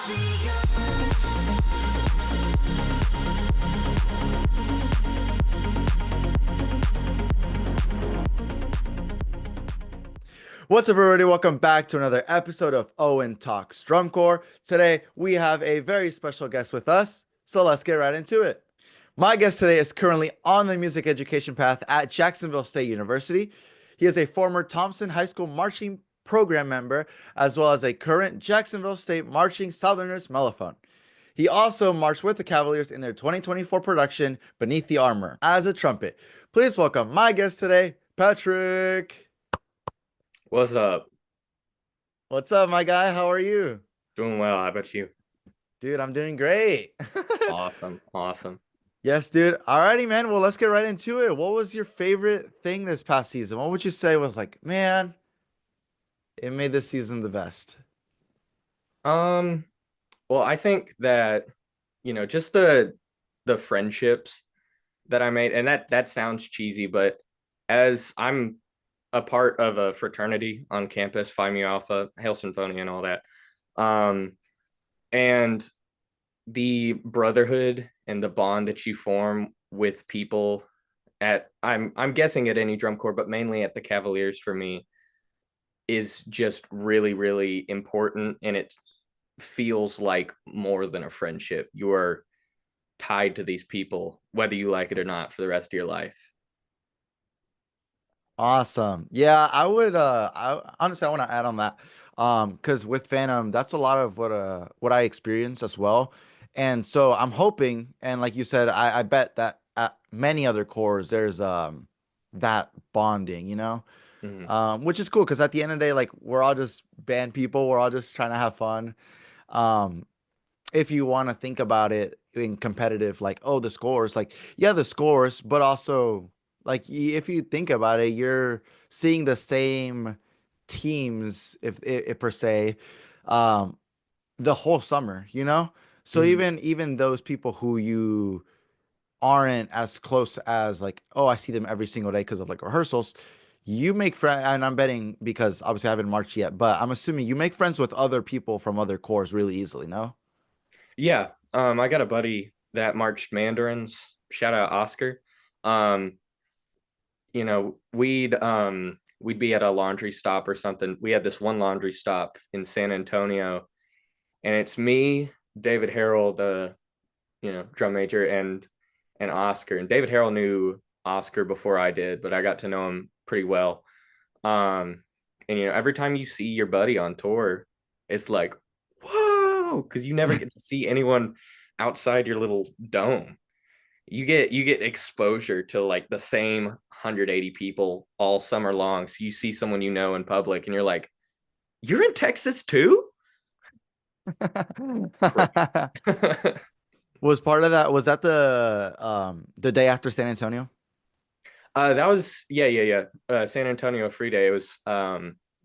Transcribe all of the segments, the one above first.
What's up, everybody? Welcome back to another episode of Owen Talks Drum Corps. Today, we have a very special guest with us, so let's get right into it. My guest today is currently on the music education path at Jacksonville State University. He is a former Thompson High School marching program member, as well as a current Jacksonville State Marching Southerners mellophone. He also marched with the Cavaliers in their 2024 production, Beneath the Armor, as a trumpet. Please welcome my guest today, Patrick. What's up? What's up, my guy? How are you? Doing well. How about you? Dude, I'm doing great. Awesome. Yes, dude. Alrighty, man. Well, let's get right into it. What was your favorite thing this past season? What would you say was like, man, it made this season the best? Um, well, I think that, just the friendships that I made, and that sounds cheesy, but as I'm a part of a fraternity on campus, Phi Mu Alpha, Hail Symphonia and all that. And the brotherhood and the bond that you form with people at I'm guessing at any drum corps, but mainly at the Cavaliers for me is just really, really important. And it feels like more than a friendship. You are tied to these people, whether you like it or not, for the rest of your life. Awesome. Yeah, I would I honestly I want to add on that. Because with Phantom, that's a lot of what I experienced as well. And so I'm hoping, and like you said, I bet that at many other cores there's that bonding, Mhm. which is cool because at the end of the day, like we're all just band people, we're all just trying to have fun. Um, if you want to think about it in competitive, like, oh, the scores, like, yeah, the scores, but also, like, if you think about it, you're seeing the same teams, if per se, um, the whole summer, you know? So Mhm. even those people who you aren't as close as, like, oh, I see them every single day because of like rehearsals, you make friends, and I'm betting because obviously I haven't marched yet, but I'm assuming you make friends with other people from other corps really easily, no? Yeah. I got a buddy that marched Mandarins. Shout out Oscar. Um, we'd be at a laundry stop or something. We had this one laundry stop in San Antonio, and it's me, David Harrell, the drum major, and Oscar. And David Harrell knew Oscar before I did, but I got to know him pretty well. And every time you see your buddy on tour, it's like, whoa, because you never get to see anyone outside your little dome. You get exposure to like the same 180 people all summer long. So you see someone in public and you're like, you're in Texas too? Was part of that, was that the day after San Antonio? That was yeah. San Antonio free day.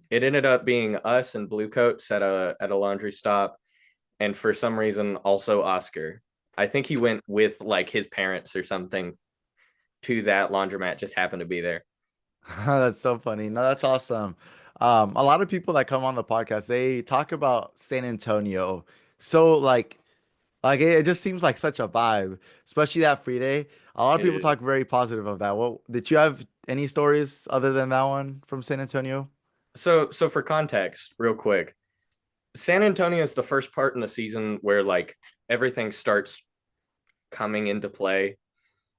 It ended up being us and Blue Coats at a laundry stop, and for some reason also Oscar. I think he went with like his parents or something to that laundromat, just happened to be there. That's so funny. No, that's awesome. A lot of people that come on the podcast, they talk about San Antonio. So like it just seems like such a vibe, especially that free day. A lot of It people is. talk very positive of that. Well, did you have any stories other than that one from San Antonio? So for context, real quick, San Antonio is the first part in the season where like everything starts coming into play,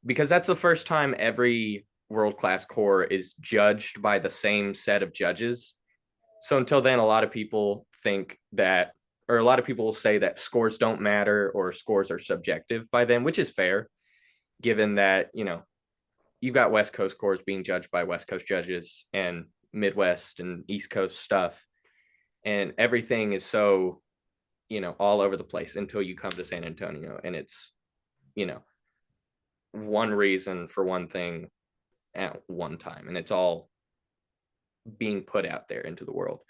because that's the first time every world class corps is judged by the same set of judges. So until then, a lot of people think that, or a lot of people will say that scores don't matter or scores are subjective by then, which is fair, given that, you've got West Coast corps being judged by West Coast judges and Midwest and East Coast stuff. And everything is so, all over the place until you come to San Antonio. And it's, you know, one reason for one thing at one time. And it's all being put out there into the world.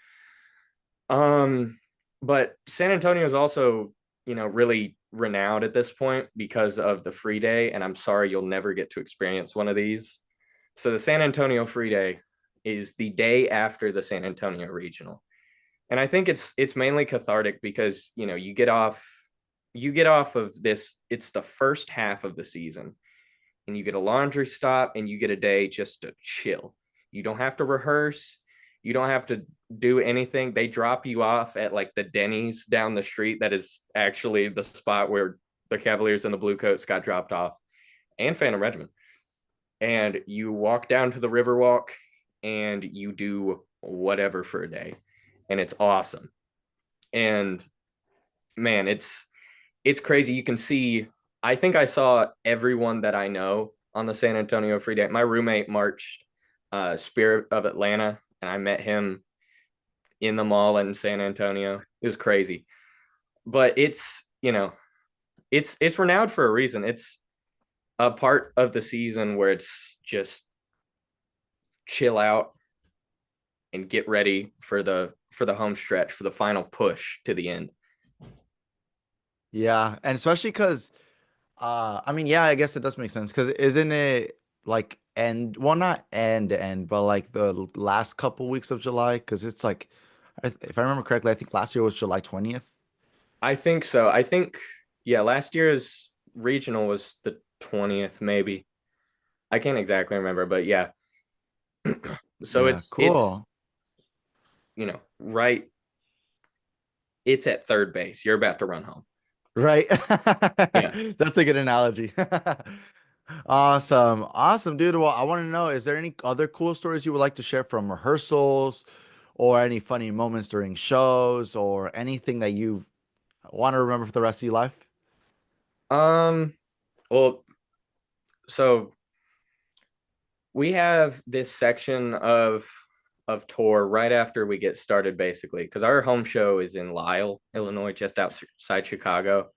Um, but San Antonio is also, really renowned at this point because of the free day. And I'm sorry, you'll never get to experience one of these. So the San Antonio free day is the day after the San Antonio regional. And I think it's mainly cathartic because, you get off of this. It's the first half of the season, and you get a laundry stop, and you get a day just to chill. You don't have to rehearse. You don't have to do anything. They drop you off at like the Denny's down the street. That is actually the spot where the Cavaliers and the Bluecoats got dropped off, and Phantom Regiment. And you walk down to the Riverwalk, and you do whatever for a day, and it's awesome. And man, it's crazy. You can see, I think I saw everyone that I know on the San Antonio Free Day. My roommate marched Spirit of Atlanta, and I met him in the mall in San Antonio. It was crazy. But it's renowned for a reason. It's a part of the season where it's just chill out and get ready for the home stretch, for the final push to the end. Yeah, and especially because I mean, yeah, I guess it does make sense because isn't it like end, well, not end, but like the last couple weeks of July? Because it's like, if I remember correctly, I think last year was July 20th. I think so. I think, yeah, last year's regional was the 20th, maybe. I can't exactly remember, but yeah. So Yeah, it's cool. right. It's at third base. You're about to run home. Right. Yeah. That's a good analogy. Awesome. Awesome, dude. Well, I want to know, is there any other cool stories you would like to share from rehearsals or any funny moments during shows or anything that you want to remember for the rest of your life? Um, well, so we have this section of tour right after we get started, basically, because our home show is in Lisle, Illinois, just outside Chicago.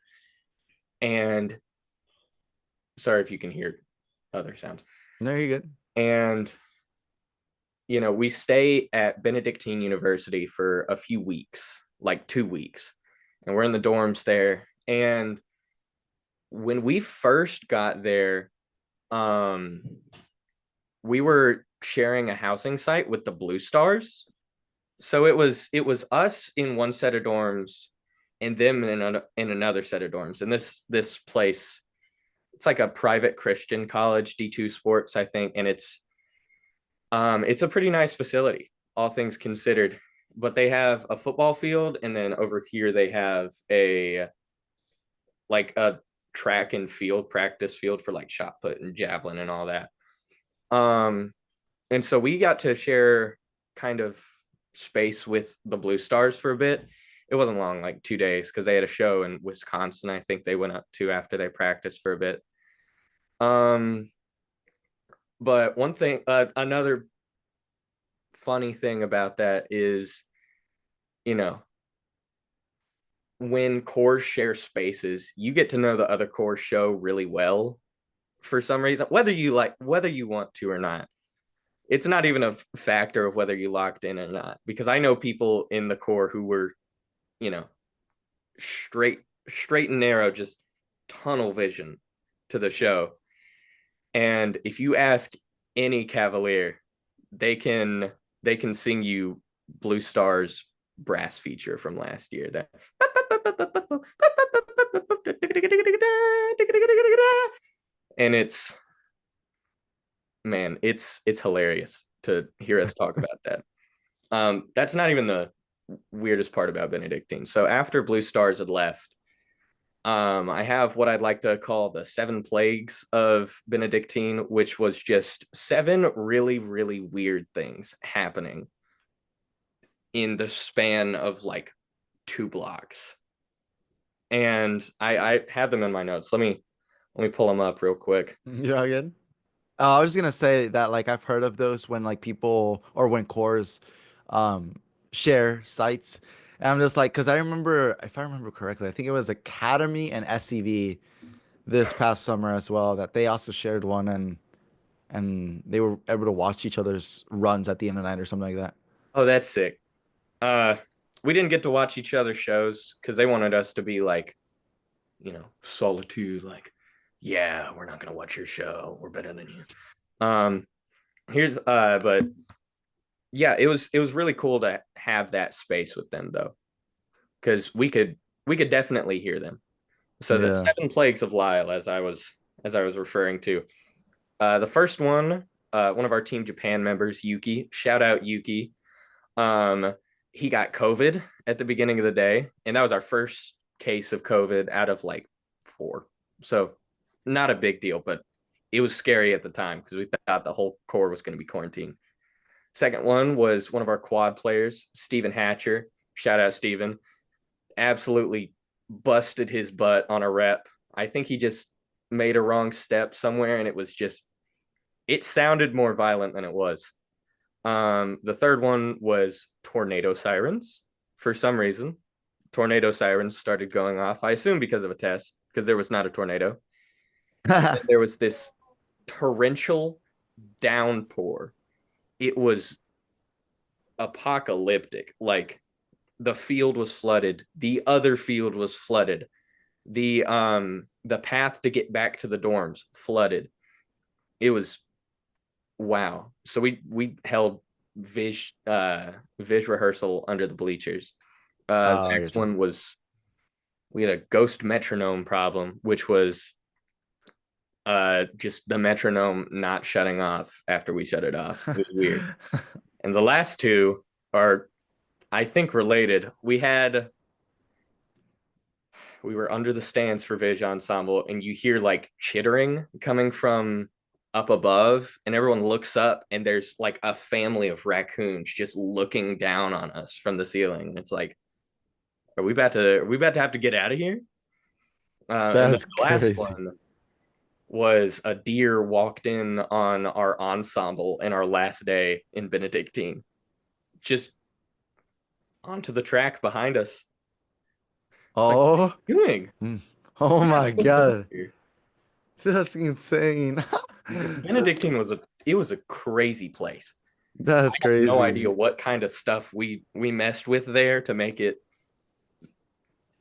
And sorry if you can hear other sounds. No, you're good. And we stay at Benedictine University for a few weeks, like 2 weeks, and we're in the dorms there. And when we first got there, um, we were sharing a housing site with the Blue Stars. So it was us in one set of dorms and them in another set of dorms. And this place, it's like a private Christian college, D2 sports, I think, and it's a pretty nice facility, all things considered. But they have a football field, and then over here they have a track and field practice field for like shot put and javelin and all that. Um, and so we got to share kind of space with the Blue Stars for a bit. It wasn't long, like 2 days, because they had a show in Wisconsin. I think they went up to after they practiced for a bit. Um, but one thing, another funny thing about that is, you know, when corps share spaces, you get to know the other corps show really well for some reason, whether you want to or not. It's not even a factor of whether you locked in or not, because I know people in the corps who were, you know, straight straight and narrow, just tunnel vision to the show. And if you ask any Cavalier, they can they can sing you Blue Stars brass feature from last year. That and it's man, it's hilarious to hear us talk about that. That's not even the weirdest part about Benedictine. So after Blue Stars had left, I have what I'd like to call the seven plagues of Benedictine, which was just seven really, really weird things happening in the span of like 2 blocks. And I have them in my notes. Let me pull them up real quick. You're all good. I was just gonna say that like I've heard of those when like people or when cores um share sites. And I'm just like, because I remember, if I remember correctly, I think it was Academy and SCV this past summer as well, that they also shared one and they were able to watch each other's runs at the end of the night or something like that. Oh, that's sick. Uh, we didn't get to watch each other's shows because they wanted us to be like, solitude, like, yeah, we're not gonna watch your show. We're better than you. Um, but yeah, it was really cool to have that space with them though, because we could definitely hear them. So the Yeah. seven plagues of Lyle, as I was referring to, the first one of our Team Japan members, Yuki, shout out Yuki. Um, he got COVID at the beginning of the day, and that was our first case of COVID out of like four. So not a big deal, but it was scary at the time because we thought the whole core was going to be quarantined. Second one was one of our quad players, Steven Hatcher. Shout out Steven. Absolutely busted his butt on a rep. I think he just made a wrong step somewhere and it sounded more violent than it was. The third one was tornado sirens. For some reason, tornado sirens started going off. I assume because of a test, because there was not a tornado. And then there was this torrential downpour. It was apocalyptic. Like the field was flooded, the other field was flooded, the path to get back to the dorms flooded. It was wow. So we held Viz rehearsal under the bleachers. The Oh, I next get you. one was we had a ghost metronome problem, which was just the metronome not shutting off after we shut it off. It was weird. And the last two are, I think, related. We were under the stands for Vij Ensemble, and you hear like chittering coming from up above, and everyone looks up, and there's like a family of raccoons just looking down on us from the ceiling. And it's like, are we about to have to get out of here? And then That's the last crazy. one was a deer walked in on our ensemble in our last day in Benedictine, just onto the track behind us. It's like, what Oh, are you doing? mm. Oh You're not my supposed to be God. here. That's insane. Benedictine was a crazy place. That's No crazy. idea what kind of stuff we messed with there to make it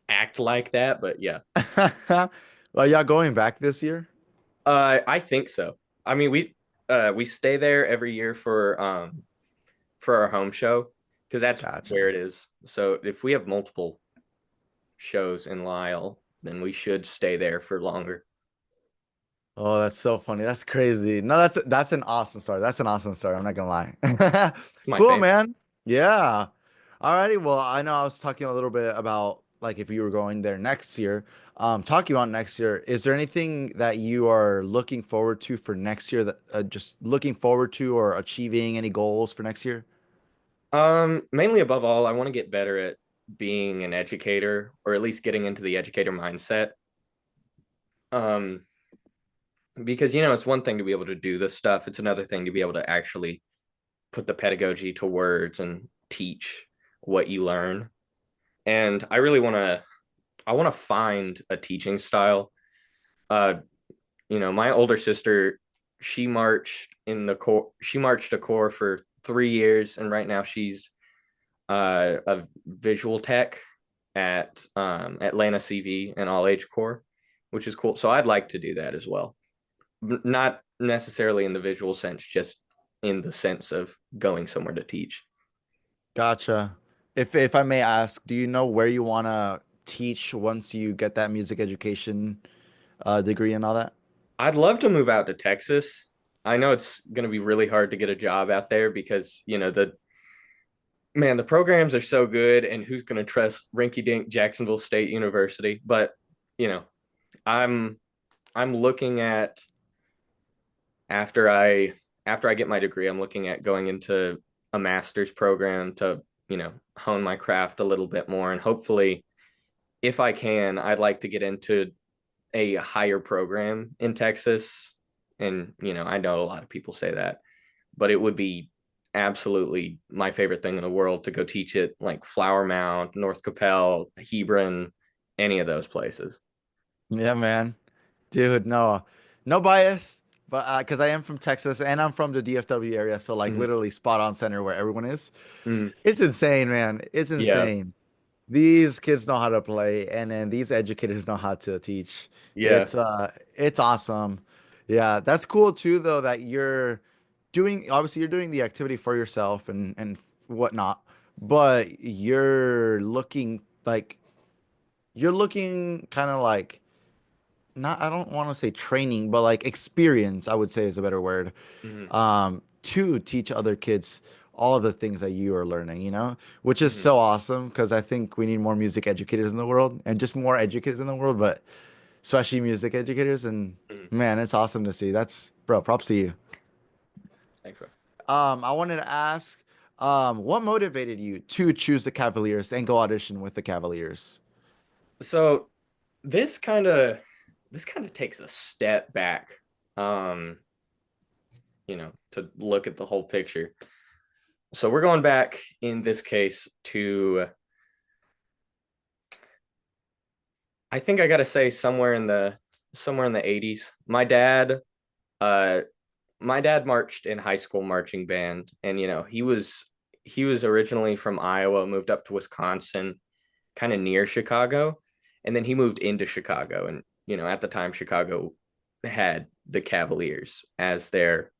act like that, but yeah. Are y'all going back this year? I think so. I mean, we stay there every year for our home show because that's Gotcha. where it is. So if we have multiple shows in Lyle, then we should stay there for longer. Oh, that's so funny. That's crazy. No, that's an awesome story. That's an awesome story. I'm not gonna lie. It's my Cool, favorite. man. Yeah. Alrighty. Well, I know I was talking a little bit about like if you were going there next year. Talking about next year, is there anything that you are looking forward to for next year that just looking forward to or achieving any goals for next year? Mainly above all, I want to get better at being an educator or at least getting into the educator mindset. Um, because it's one thing to be able to do this stuff, it's another thing to be able to actually put the pedagogy to words and teach what you learn. And I want to find a teaching style. uh my older sister, she marched a corps for 3 years, and right now she's a visual tech at Atlanta CV and all age corps, which is cool. So I'd like to do that as well, not necessarily in the visual sense, just in the sense of going somewhere to teach. Gotcha. If I may ask, do you know where you want to teach once you get that music education degree and all that? I'd love to move out to Texas. I know it's going to be really hard to get a job out there because, the programs are so good, and who's going to trust rinky dink Jacksonville State University? But, you know, I'm I'm looking at after I get my degree, I'm looking at going into a master's program to, hone my craft a little bit more, and hopefully if I can, I'd like to get into a higher program in Texas. And, I know a lot of people say that, but it would be absolutely my favorite thing in the world to go teach it like Flower Mound, North Capel, Hebron, any of those places. Yeah, man. Dude, no, no bias, but because I am from Texas and I'm from the DFW area, so like Mm-hmm. literally spot on center where everyone is. Mm-hmm. It's insane, man. It's Yeah. insane. These kids know how to play, and then these educators know how to teach. Yeah. It's awesome. Yeah, that's cool too, though, that you're doing obviously you're doing the activity for yourself and whatnot, but you're looking kind of like not I don't want to say training, but like experience, I would say is a better word, Hmm. to teach other kids all of the things that you are learning, which is Hmm. so awesome because I think we need more music educators in the world and just more educators in the world, but especially music educators. And Hmm. man, it's awesome to see. That's, bro, props to you. Thanks, bro. I wanted to ask, what motivated you to choose the Cavaliers and go audition with the Cavaliers? So this kind of this kind of takes a step back, um, to look at the whole picture. So we're going back in this case to, I think I gotta say somewhere in the 80s. Uh my dad marched in high school marching band, and he was originally from Iowa, moved up to Wisconsin, kind of near Chicago, and then he moved into Chicago. And at the time, Chicago had the Cavaliers as their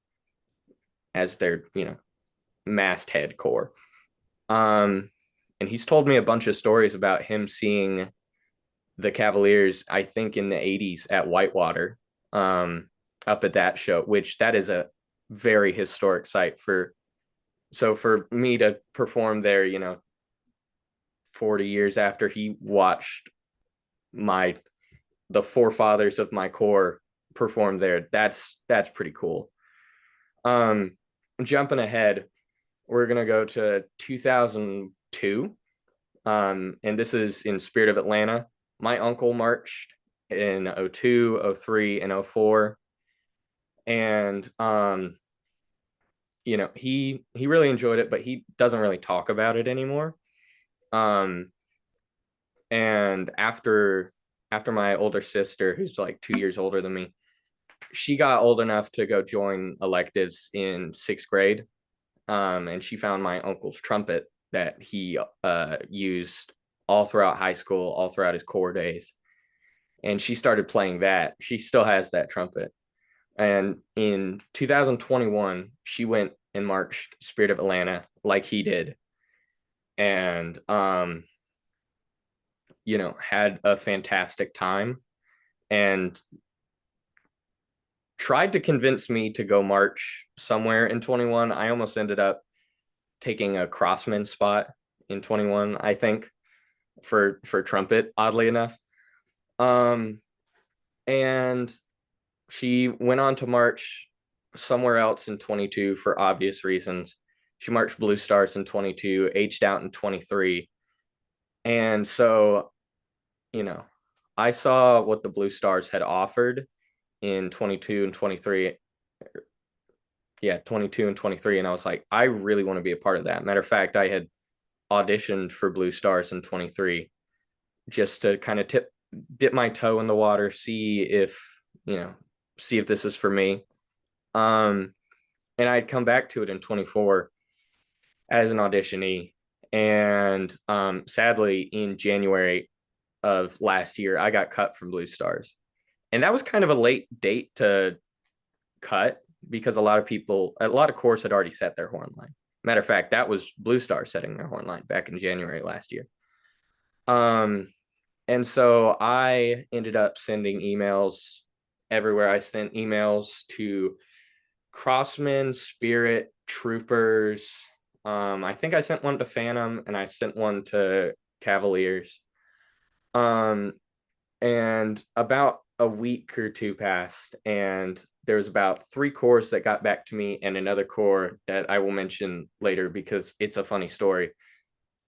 masthead corps. Um, and he's told me a bunch of stories about him seeing the Cavaliers, I think in the 80s at Whitewater, um, up at that show, which that is a very historic site for me to perform there, 40 years after he watched my the forefathers of my corps perform there. That's pretty cool. Um, Jumping ahead, we're gonna go to 2002. And this is in Spirit of Atlanta. My uncle marched in '02, '03, and '04. And he really enjoyed it, but he doesn't really talk about it anymore. Um, and after my older sister, who's like 2 years older than me, she got old enough to go join electives in sixth grade. And she found my uncle's trumpet that he used all throughout high school, all throughout his corps days. And she started playing that. She still has that trumpet. And in 2021, she went and marched Spirit of Atlanta like he did. And had a fantastic time and tried to convince me to go march somewhere in 21. I almost ended up taking a crossman spot in 21, I think, for trumpet, oddly enough. Um, and she went on to march somewhere else in 22 for obvious reasons. She marched Blue Stars in 22, aged out in 23. And so, you know, I saw what the Blue Stars had offered in 22 and 23. Yeah, 22 and 23. And I was like, I really want to be a part of that. Matter of fact, I had auditioned for Blue Stars in 23 just to kind of dip my toe in the water, you know, see if this is for me. Um, and I'd come back to it in 24 as an auditionee. And sadly, in January of last year, I got cut from Blue Stars. And that was kind of a late date to cut because a lot of corps had already set their horn line. Matter of fact, that was Blue Stars setting their horn line back in January last year. Um, and so I ended up sending emails everywhere. I sent emails to Crossmen, Spirit, Troopers. I think I sent one to Phantom and I sent one to Cavaliers. Um, and about a week or two passed, and there was about three corps that got back to me, and another corps that I will mention later because it's a funny story.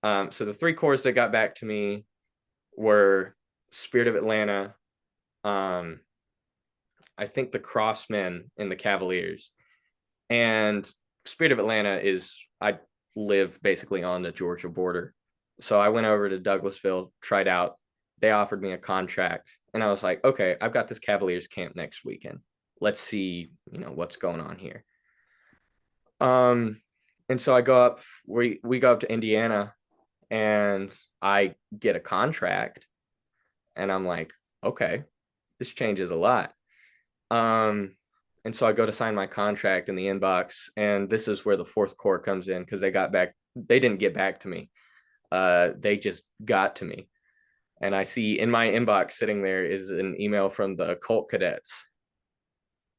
So the three corps that got back to me were Spirit of Atlanta, um, I think the Crossmen and the Cavaliers. And Spirit of Atlanta I live basically on the Georgia border. So I went over to Douglasville, tried out. They offered me a contract. And I was like, okay, I've got this Cavaliers camp next weekend. Let's see, what's going on here. Um, and so I go up, we go up to Indiana and I get a contract. And I'm like, okay, this changes a lot. Um, And so I go to sign my contract in the inbox, and this is where the fourth corps comes in because they didn't get back to me. They just got to me. And I see in my inbox sitting there is an email from the Colt Cadets.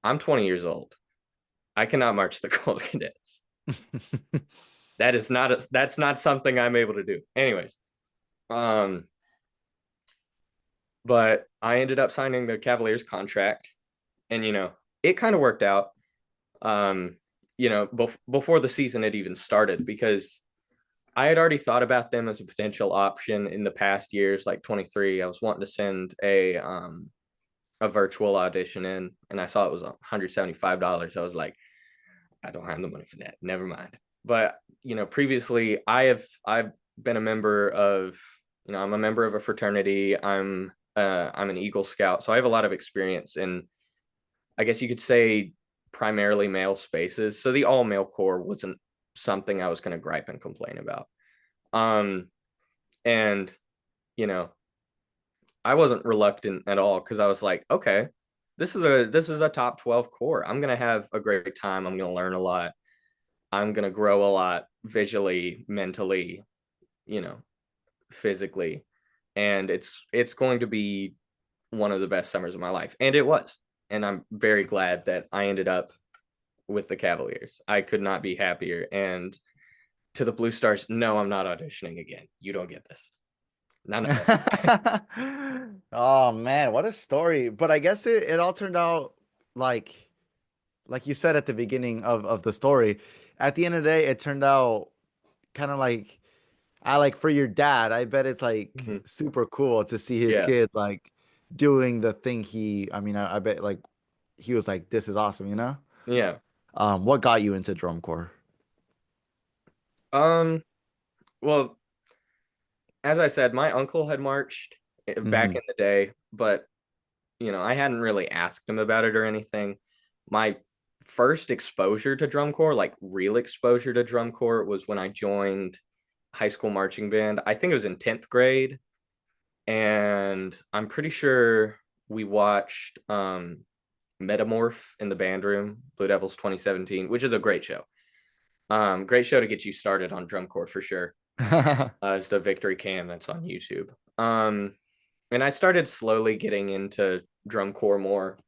I'm 20 years old. I cannot march the Colt Cadets. That's not something I'm able to do. Anyways, um, but I ended up signing the Cavaliers contract, and it kind of worked out. Um, before the season had even started, because I had already thought about them as a potential option in the past years, like 23. I was wanting to send a virtual audition in, and I saw it was $175. I was like, I don't have the money for that. Never mind. But previously I've been a member of, I'm a member of a fraternity. I'm an Eagle Scout, so I have a lot of experience in, I guess you could say, primarily male spaces. So the all male corps wasn't something I was going to gripe and complain about. Um, and you know, I wasn't reluctant at all because I was like, okay, this is a top 12 corps. I'm gonna have a great time. I'm gonna learn a lot. I'm gonna grow a lot visually, mentally, you know, physically, and it's going to be one of the best summers of my life, and it was. And I'm very glad that I ended up with the Cavaliers. I could not be happier. And to the Blue Stars, no, I'm not auditioning again. You don't get this. None of it. Oh man, what a story. But I guess it all turned out like like you said at the beginning of the story. At the end of the day, it turned out kind of like I like for your dad, I bet it's like Mhm. super cool to see his Yeah. kid like doing the thing I mean, I bet like he was like, this is awesome, you know? Yeah. What got you into drum corps? Um, well, as I said, my uncle had marched back Hmm. in the day, but I hadn't really asked him about it or anything. My first exposure to drum corps, like real exposure to drum corps, was when I joined high school marching band. I think it was in 10th grade, and I'm pretty sure we watched Metamorph in the band room, Blue Devils 2017, which is a great show. Great show to get you started on drum corps for sure. It's the Victory Cam that's on YouTube. And I started slowly getting into drum corps more.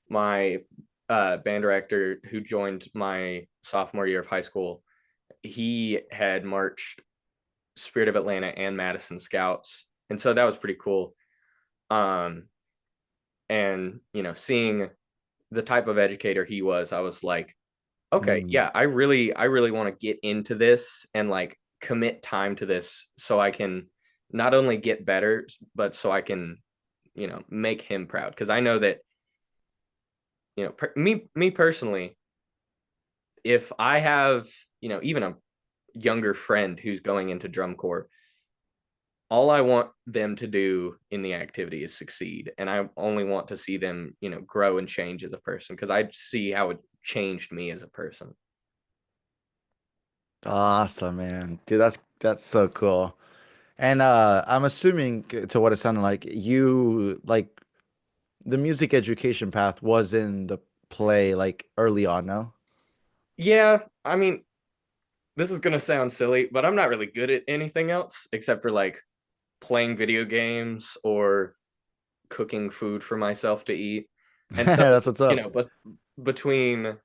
My band director, who joined my sophomore year of high school, he had marched Spirit of Atlanta and Madison Scouts, and so that was pretty cool. Um, and seeing the type of educator he was, I was like, okay, Mm. yeah, I really want to get into this and like commit time to this so I can not only get better, but so I can, make him proud. Because I know that, me personally, if I have, even a younger friend who's going into drum corps, all I want them to do in the activity is succeed. And I only want to see them, grow and change as a person because I see how it changed me as a person. Awesome, man. Dude, that's so cool. And I'm assuming to what it sounded like, you like the music education path was in the play like early on, no? Yeah, I mean, this is gonna sound silly, but I'm not really good at anything else except for like playing video games or cooking food for myself to eat. And so, That's what's up. but between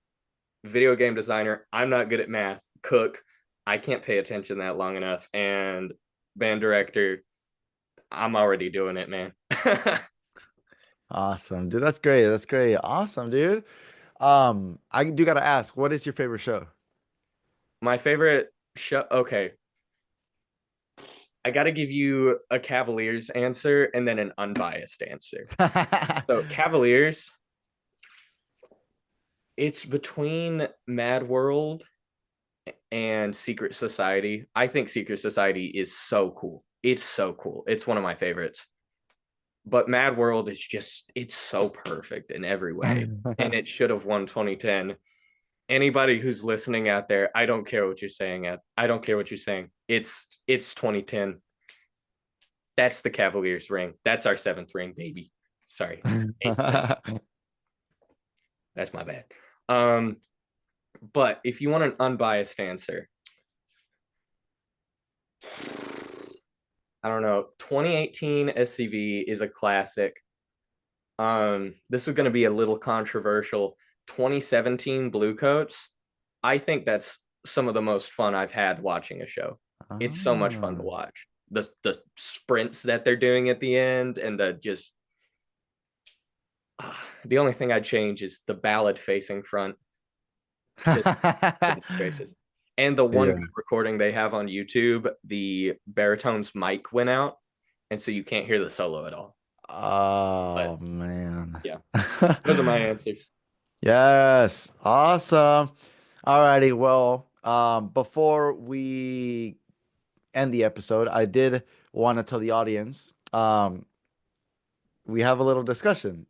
video game designer, I'm not good at math, cook, I can't pay attention that long enough, and band director, I'm already doing it, man. Awesome, dude. That's great. That's great. Awesome, dude. I do gotta ask, what is your favorite show? My favorite show, okay, I got to give you a Cavaliers answer and then an unbiased answer. So, Cavaliers, it's between Mad World and Secret Society. I think Secret Society is so cool. It's so cool. It's one of my favorites. But Mad World is just, it's so perfect in every way. And it should have won 2010. Anybody who's listening out there, I don't care what you're saying. I don't care what you're saying. It's 2010. That's the Cavaliers ring. That's our seventh ring, baby. Sorry. Eighth ring. That's my bad. Um, but if you want an unbiased answer, I don't know. 2018 SCV is a classic. This is going to be a little controversial. 2017 Bluecoats. I think that's some of the most fun I've had watching a show. It's so much fun to Ah. watch. The sprints that they're doing at the end and the just the only thing I'd change is the ballad facing front. Because goodness gracious. And the one Yeah. good recording they have on YouTube, the baritone's mic went out, and so you can't hear the solo at all. But Oh man. yeah, those are my answers. Yes. Awesome. Alrighty. Well, before we end the episode, I did want to tell the audience, we have a little discussion.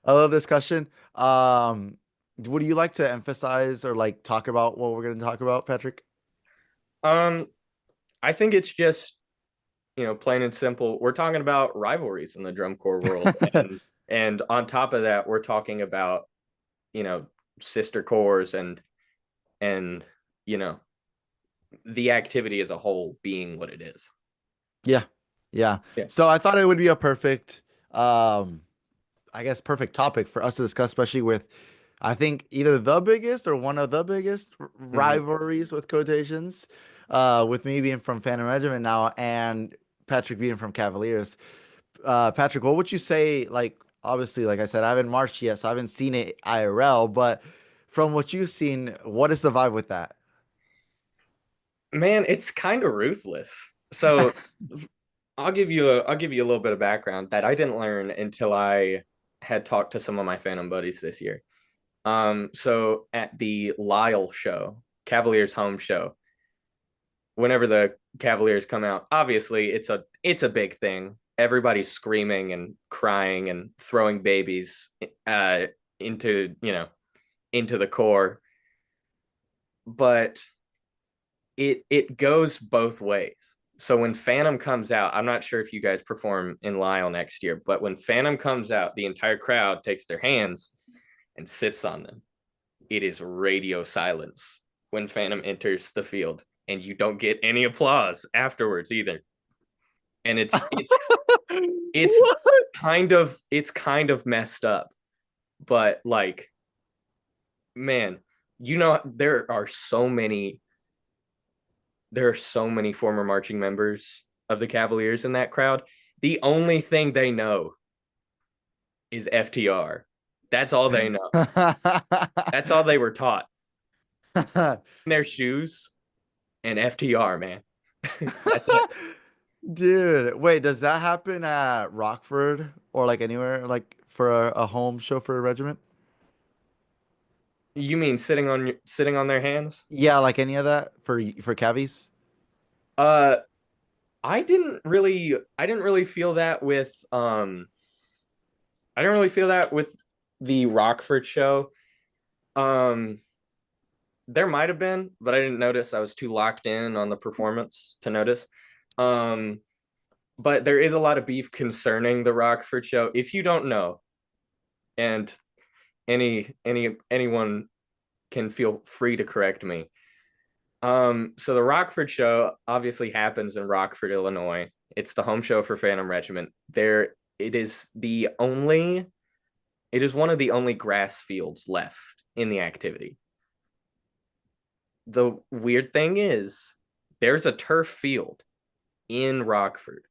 A little discussion. Would you like to emphasize or like talk about what we're going to talk about, Patrick? Um, I think it's just plain and simple. We're talking about rivalries in the drum corps world, and on top of that, we're talking about you know sister corps and you know the activity as a whole being what it is. Yeah. Yeah. Yeah. So I thought it would be a perfect, um, I guess, perfect topic for us to discuss, especially with, I think, either the biggest or one of the biggest Mhm. rivalries with quotations, with me being from Phantom Regiment now and Patrick being from Cavaliers. Patrick, what would you say? Like, obviously, like I said, I haven't marched yet, so I haven't seen it IRL, but from what you've seen, what is the vibe with that? Man, it's kind of ruthless. So I'll give you a little bit of background that I didn't learn until I had talked to some of my Phantom buddies this year. So at the Lyle show, Cavaliers home show, whenever the Cavaliers come out, obviously it's a big thing. Everybody's screaming and crying and throwing babies uh into, into the core. But it goes both ways. So when Phantom comes out, I'm not sure if you guys perform in Lyle next year, but when Phantom comes out, the entire crowd takes their hands and sits on them. It is radio silence when Phantom enters the field, and you don't get any applause afterwards either. And it's What? kind of messed up, but like, man, there are so many former marching members of the Cavaliers in that crowd. The only thing they know is FTR. That's all they know. That's all they were taught. In their shoes and FTR, man. That's it. Dude, wait, does that happen at Rockford or like anywhere like for a home show for a regiment? You mean sitting on their hands? Yeah, like any of that for cavies? Uh, I didn't really feel that with I didn't really feel that with the Rockford show. Um, there might have been, but I didn't notice. I was too locked in on the performance to notice. Um, but there is a lot of beef concerning the Rockford show. If you don't know, and anyone can feel free to correct me. So the Rockford show obviously happens in Rockford, Illinois. It's the home show for Phantom Regiment. It is one of the only grass fields left in the activity. The weird thing is there's a turf field in Rockford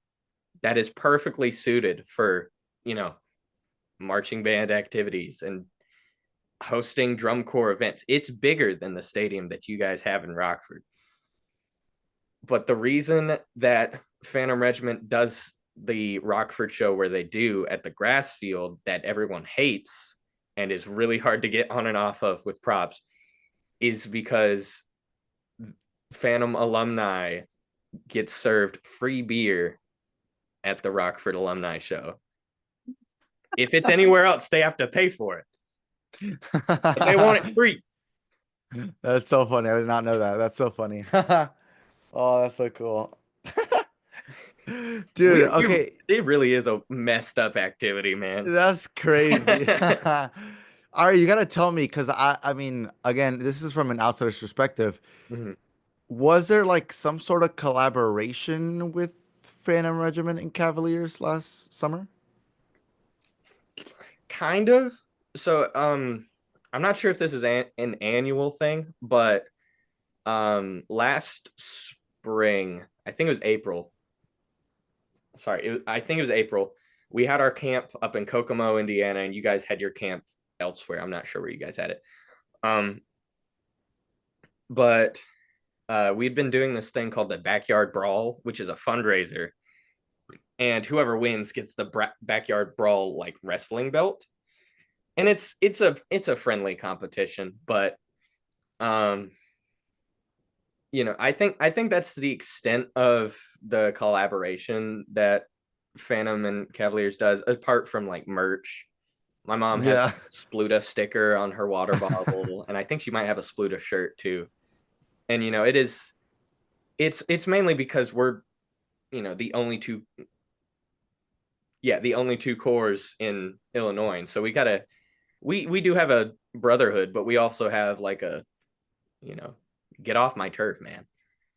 that is perfectly suited for, you know, marching band activities and hosting drum corps events. It's bigger than the stadium that you guys have in Rockford. But the reason that Phantom Regiment does the Rockford show where they do at the grass field that everyone hates and is really hard to get on and off of with props is because Phantom alumni get served free beer at the Rockford alumni show. If it's anywhere else, they have to pay for it, but they want it free. That's so funny. I did not know that. That's so funny. Oh, that's so cool. Dude, We okay, it really is a messed up activity, man. that's crazy. All right, you gotta tell me because I mean, again, this is from an outsider's perspective. Mhm. Was there like some sort of collaboration with Phantom Regiment and Cavaliers last summer? Kind of. So, I'm not sure if this is an annual thing, but last spring, I think it was April. Sorry, I think it was April. We had our camp up in Kokomo, Indiana, and you guys had your camp elsewhere. I'm not sure where you guys had it. Um, but we'd been doing this thing called the Backyard Brawl, which is a fundraiser, and whoever wins gets the Backyard Brawl like wrestling belt. And it's a friendly competition, but um, I think that's the extent of the collaboration that Phantom and Cavaliers does, apart from like merch. My mom has Yeah. like, a Spluta sticker on her water bottle, and I think she might have a Spluta shirt too. And it's mainly because we're the only two, yeah, the only two cores in Illinois, and so we do have a brotherhood, but we also have like a you know get off my turf, man.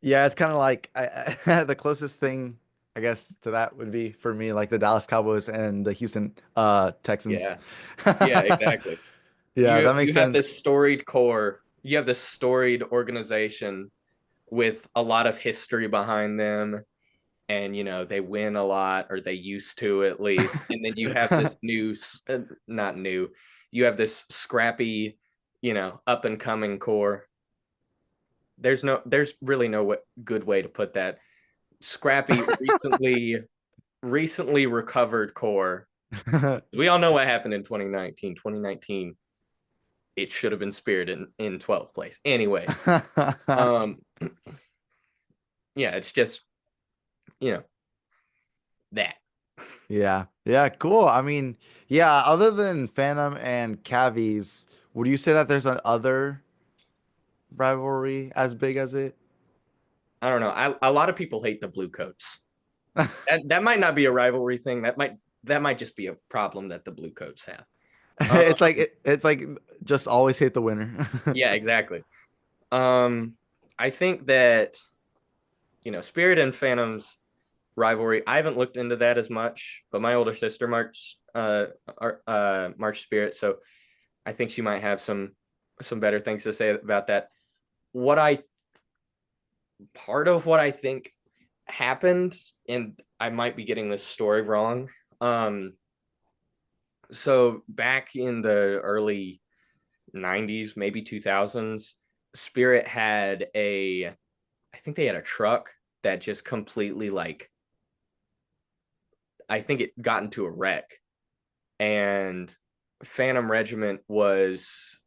Yeah, it's kind of like the closest thing, I guess, to that would be for me like the Dallas Cowboys and the Houston Texans. Yeah, yeah, exactly. Yeah, you that makes you have this sense. storied core, you have this storied organization with a lot of history behind them, and they win a lot, or they used to at least, and then you have this not new, you have this scrappy, up and coming core. There's really no good way to put that. Scrappy, recently recovered core. We all know what happened in 2019. 2019, it should have been Spirit in 12th place. Anyways, um, yeah, it's just you know that. Yeah. Yeah, cool. I mean, yeah, other than Phantom and Cavies, would you say that there's another rivalry as big as it? I don't know. A lot of people hate the Blue Coats. That might not be a rivalry thing. That might just be a problem that the Blue Coats have. It's like it's like just always hate the winner. Yeah, exactly. Um, I think that Spirit and Phantoms rivalry. I haven't looked into that as much, but my older sister March Spirit, so I think she might have some better things to say about that. What I Part of what I think happened, and I might be getting this story wrong. So back in the early 90s, maybe 2000s, Spirit had I think they had a truck that just completely like, I think it got into a wreck, and Phantom Regiment was,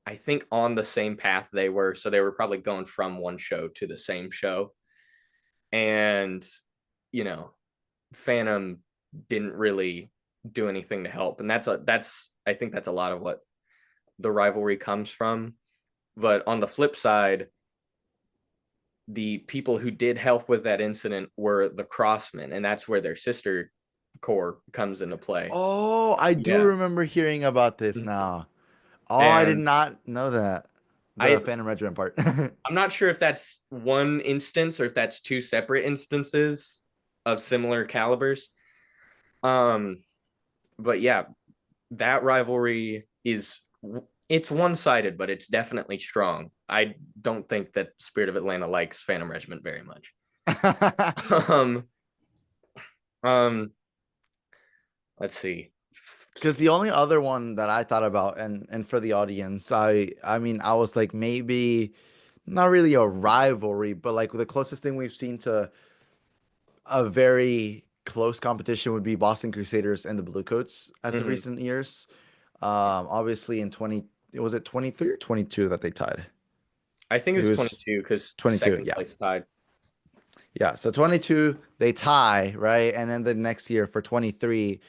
I think, on the same path they were. So they were probably going from one show to the same show. And, you know, Phantom didn't really do anything to help. And I think that's a lot of what the rivalry comes from. But on the flip side, the people who did help with that incident were the Crossmen, and that's where their sister corps comes into play. Oh, I do Yeah. remember hearing about this now. Oh, I did And not know that. The I Phantom Regiment part. I'm not sure if that's one instance or if that's two separate instances of similar calibers. Um, but yeah, that rivalry it's one-sided, but it's definitely strong. I don't think that Spirit of Atlanta likes Phantom Regiment very much. um, um, let's see. Because the only other one that I thought about, and for the audience, I mean, I was like maybe not really a rivalry, but like the closest thing we've seen to a very close competition would be Boston Crusaders and the Bluecoats as of Mhm. recent years. Obviously in 20, was it 23 or 22 that they tied? I think it It was was 22 because 22. second Yeah. place tied. Yeah. So 22, they tie, right? And then the next year for 23,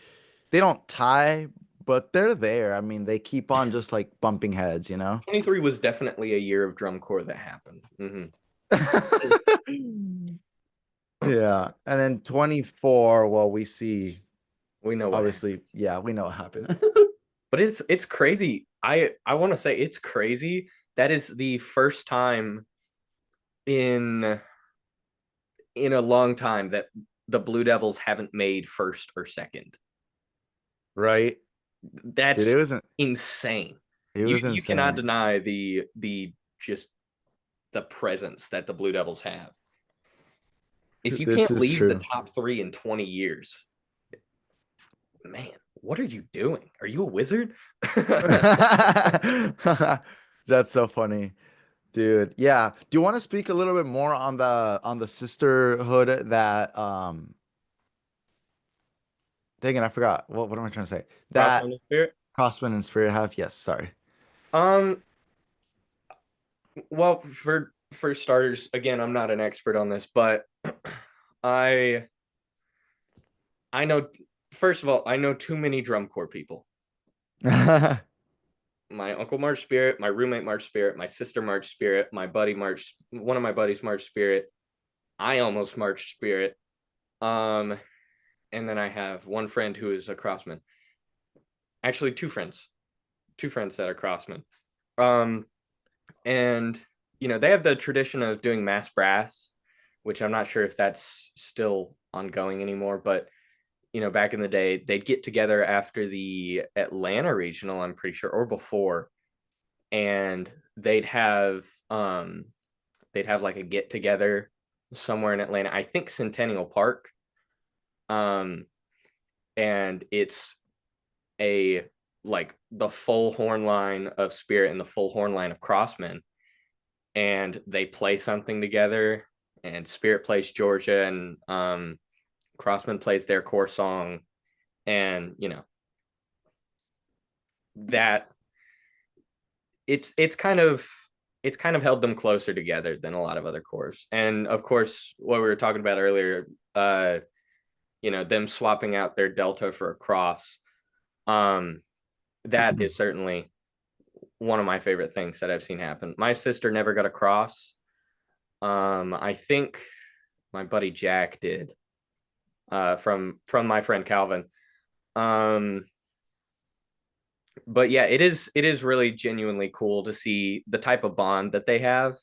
they don't tie, but they're there. I mean, they keep on just like bumping heads, you know? 23 was definitely a year of drum corps that happened. Yeah. And then 24, well, we see, We know what happened. obviously, yeah, we know what happened. But it's crazy. I want to say it's crazy. That is the first time in a long time that the Blue Devils haven't made first or second. Right? Dude, That's insane. it You was you cannot insane. deny the just the presence that the Blue Devils have. If you This can't is leave the true. top three in 20 years, man, what are you doing? Are you a wizard? That's so funny, dude. Yeah. Do you want to speak a little bit more on the sisterhood that dang it, I forgot. What am I trying to say? That Crossman Spirit. Crossman and Spirit have? Yes, sorry. Um, well, for starters, again, I'm not an expert on this, but I I know first of all, I know too many drum corps people. My uncle March Spirit, my roommate March Spirit, my sister March Spirit, my buddy March, one of my buddies March Spirit. I almost March Spirit. Um, and then I have one friend who is a crossman. Actually, two friends that are crossmen. Um, and they have the tradition of doing mass brass, which I'm not sure if that's still ongoing anymore, but back in the day, they'd get together after the Atlanta regional, I'm pretty sure, or before, and they'd have like a get together somewhere in Atlanta. I think Centennial Park. Um, and it's a like the full horn line of Spirit and the full horn line of Crossmen, and they play something together. And Spirit plays Georgia, and Crossman plays their core song, and that it's kind of held them closer together than a lot of other corps. And of course, what we were talking about earlier, them swapping out their delta for a cross, um, that is certainly one of my favorite things that I've seen happen. My sister never got a cross. I think my buddy Jack did, from my friend Calvin. Um, but yeah, it is really genuinely cool to see the type of bond that they have,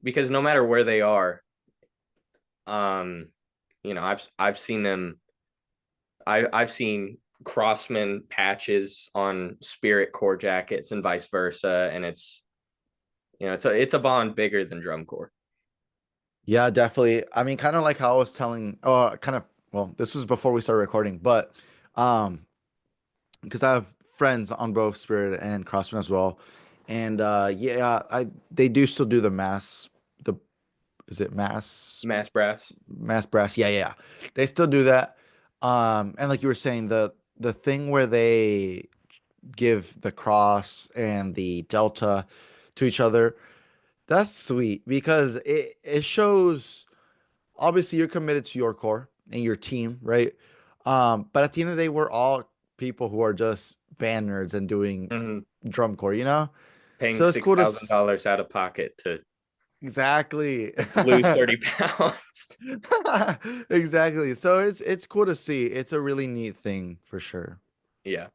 because no matter where they are, um, I've seen them. I've seen Crossman patches on Spirit core jackets and vice versa, and it's a bond bigger than drum corps. Yeah, definitely. I mean, kind of like how I was telling, kind of, well, this was before we started recording, but um, because I have friends on both Spirit and Crossman as well. And yeah, I they do still do the the is it Mass brass. mass brass? Yeah, yeah, yeah. They still do that. And like you were saying, the thing where they give the cross and the delta to each other, that's sweet because it shows obviously you're committed to your core and your team, right? But at the end of the day, we're all people who are just band nerds and doing Mm-hmm. drum corps, you know? Paying So it's six cool to thousand dollars out of pocket to exactly. lose 30 pounds. Exactly. So it's cool to see. It's a really neat thing for sure. Yeah.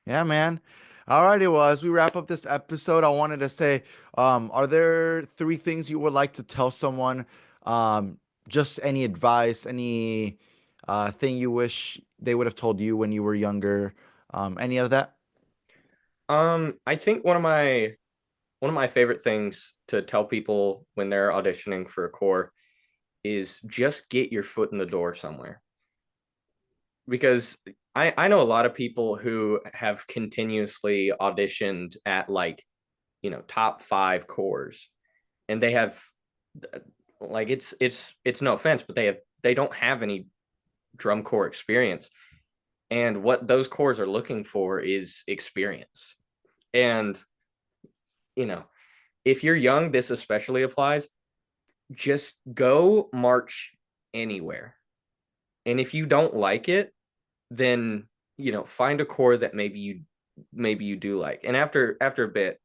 Yeah, man. Alrighty, well, as we wrap up this episode, I wanted to say, are there three things you would like to tell someone? Just any advice, any thing you wish they would have told you when you were younger? Any of that? I think one of my favorite things to tell people when they're auditioning for a corps is just get your foot in the door somewhere. Because I know a lot of people who have continuously auditioned at like, top five corps, and they have, like, it's no offense, but they don't have any drum corps experience. And what those corps are looking for is experience. And, you know, if you're young, this especially applies. Just go march anywhere. And if you don't like it, then, find a corps that maybe you do like. And after a bit,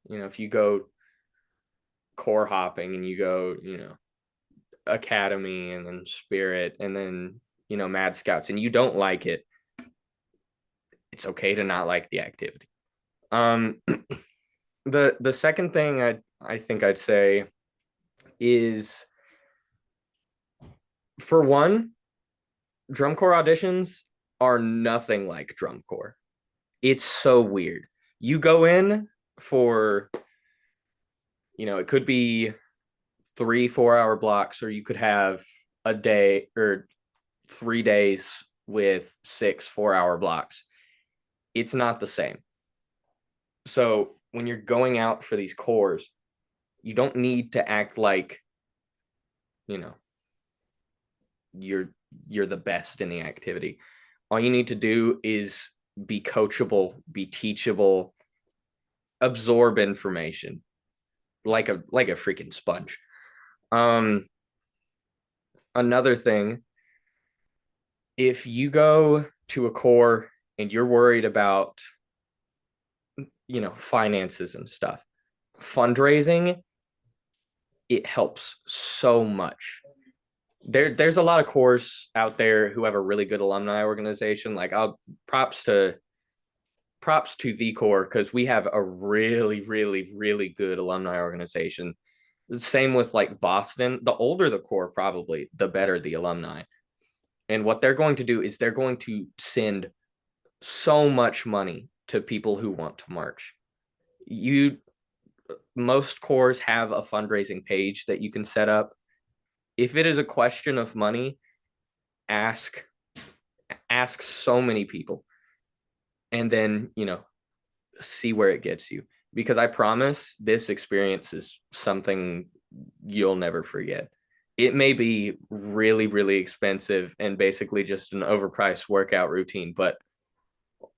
if you go corps hopping and you go, academy and then spirit and then, mad scouts, and you don't like it, it's okay to not like the activity. Um, the second thing I think I'd say is, for one, drum corps auditions are nothing like drum corps. It's so weird. You go in for, it could be 3 4 hour blocks, or you could have a day or 3 days with 6 4 hour blocks. It's not the same. So when you're going out for these corps, you don't need to act like, you know, you're you're the best in the activity. All you need to do is be coachable, be teachable, absorb information like a freaking sponge. Um Another thing, if you go to a corps and you're worried about, finances and stuff, fundraising, it helps so much. There's a lot of corps out there who have a really good alumni organization. Like, I'll props to the corps, because we have a really really really good alumni organization. Same with like Boston. The older the corps, probably the better the alumni. And what they're going to do is they're going to send so much money to people who want to march. You Most corps have a fundraising page that you can set up. If it is a question of money, ask ask so many people, and then, see where it gets you, because I promise this experience is something you'll never forget. It may be really really expensive and basically just an overpriced workout routine, but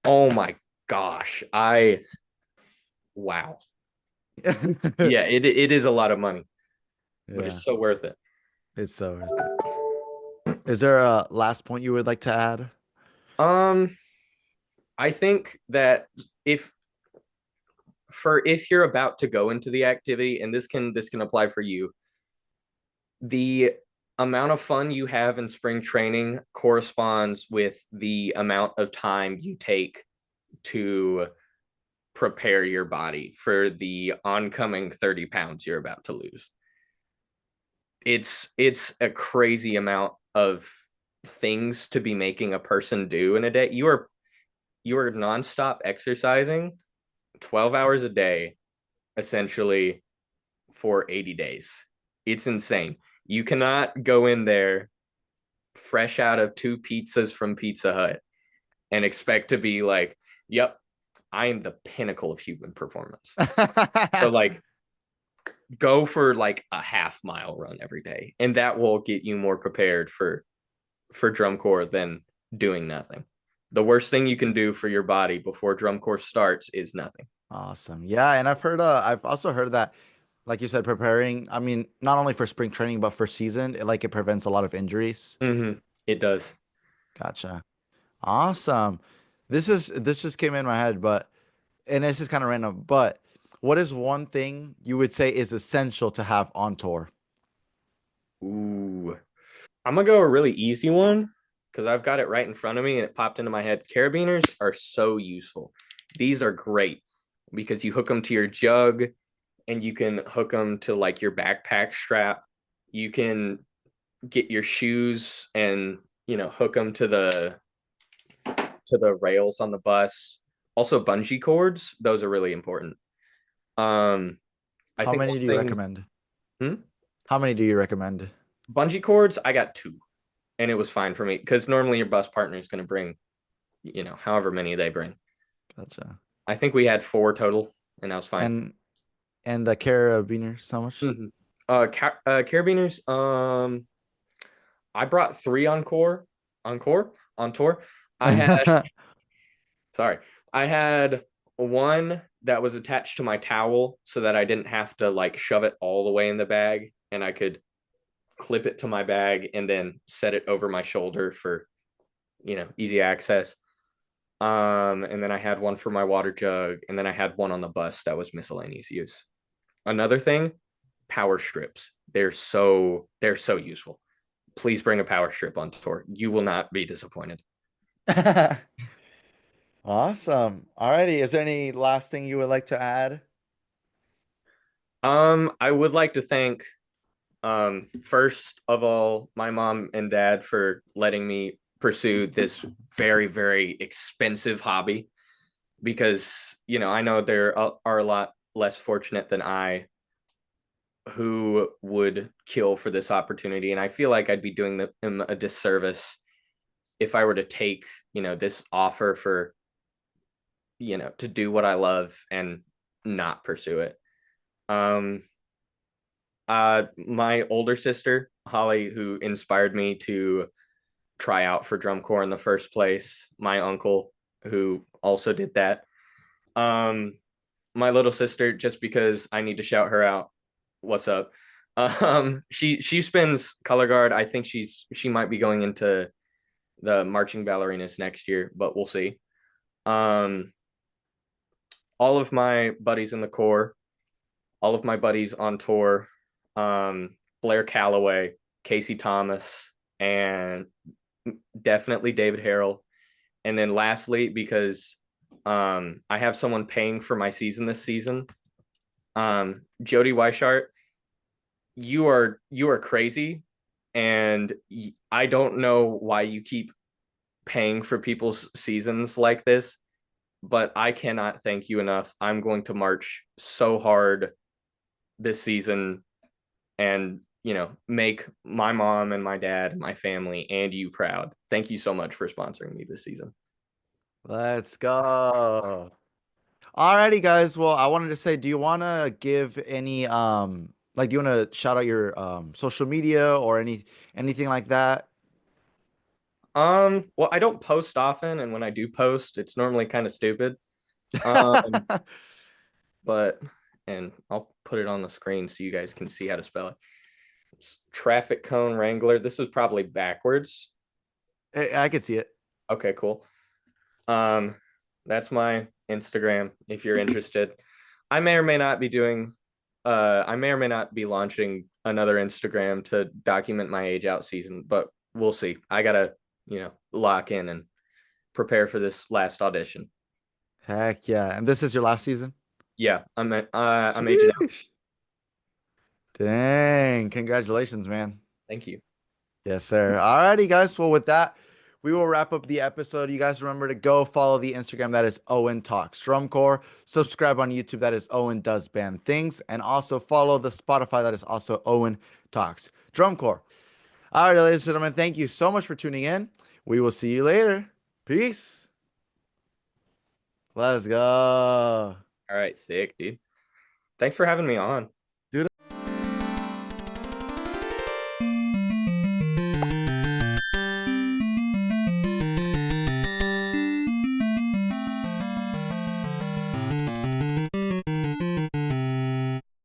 oh my gosh, I wow. Yeah, it is a lot of money, but Yeah, it's so worth it. it's so worth it. Is there a last point you would like to add? Um, I think that if if you're about to go into the activity, and this can apply for you, the amount of fun you have in spring training corresponds with the amount of time you take to prepare your body for the oncoming 30 pounds you're about to lose. It's a crazy amount of things to be making a person do in a day. You are nonstop exercising 12 hours a day, essentially, for 80 days. It's insane. You cannot go in there fresh out of 2 pizzas from Pizza Hut and expect to be like, yep, I am the pinnacle of human performance. So, like, go for like a half-mile run every day, and that will get you more prepared for drum corps than doing nothing. The worst thing you can do for your body before drum corps starts is nothing. Awesome. Yeah, and I've also heard that, like you said, preparing, I mean, not only for spring training but for season, it prevents a lot of injuries. It does. Gotcha. Awesome. This just came in my head, but and this is kind of random, but what is one thing you would say is essential to have on tour? Ooh. I'm gonna go a really easy one because I've got it right in front of me and it popped into my head. Carabiners are so useful. These are great because you hook them to your jug, and you can hook them to like your backpack strap. You can get your shoes and, hook them to the rails on the bus. Also, bungee cords, those are really important. Um, I How think many one do you thing, recommend? hmm? How many do you recommend? Bungee cords, I got two, and it was fine for me because normally your bus partner is going to bring, however many they bring. Gotcha. I think we had four total, and that was fine. And and the carabiners, how much? Mm-hmm. Carabiners, I brought three on tour. I had Sorry. I had one that was attached to my towel so that I didn't have to like shove it all the way in the bag, and I could clip it to my bag and then set it over my shoulder for, easy access. And then I had one for my water jug, and then I had one on the bus that was miscellaneous use. Another thing, power strips. They're so useful. Please bring a power strip on tour. You will not be disappointed. Awesome. Alrighty. Is there any last thing you would like to add? I would like to thank first of all my mom and dad for letting me pursue this very, very expensive hobby because, I know there are a lot less fortunate than I who would kill for this opportunity. And I feel like I'd be doing them a disservice if I were to take, this offer for, to do what I love and not pursue it. Um, my older sister, Holly, who inspired me to try out for drum corps in the first place, my uncle, who also did that. Um, my little sister, just because I need to shout her out. What's up? She spins color guard. I think she might be going into the marching ballerinas next year, but we'll see. Um, all of my buddies in the corps, all of my buddies on tour, Blair Calloway, Casey Thomas, and definitely David Harrell. And then lastly, because I have someone paying for my season this season, Jody Weishart, you are crazy, and I don't know why you keep paying for people's seasons like this, but I cannot thank you enough. I'm going to march so hard this season and make my mom and my dad, my family, and you proud. Thank you so much for sponsoring me this season. Let's go. Alrighty, guys. Well, I wanted to say, do you want to give any like do you want to shout out your social media or anything like that? Well, I don't post often, and when I do post, it's normally kind of stupid. Um, but and I'll put it on the screen so you guys can see how to spell it. It's Traffic Cone Wrangler. This is probably backwards. I could see it. Okay, cool. Um, that's my Instagram if you're interested. I may or may not be doing I may or may not be launching another Instagram to document my age out season, but we'll see. I gotta, lock in and prepare for this last audition. Heck yeah. And this is your last season? Yeah, I'm aging out. Sheesh. Dang. Congratulations, man. Thank you. Yes, sir. Alrighty, guys. Well, with that, we will wrap up the episode. You guys remember to go follow the Instagram that is Owen Talks Drum Corps. Subscribe on YouTube that is Owen Does Band Things. And also follow the Spotify that is also Owen Talks Drum Corps. All right, ladies and gentlemen, thank you so much for tuning in. We will see you later. Peace. Let's go. All right, sick, dude. Thanks for having me on.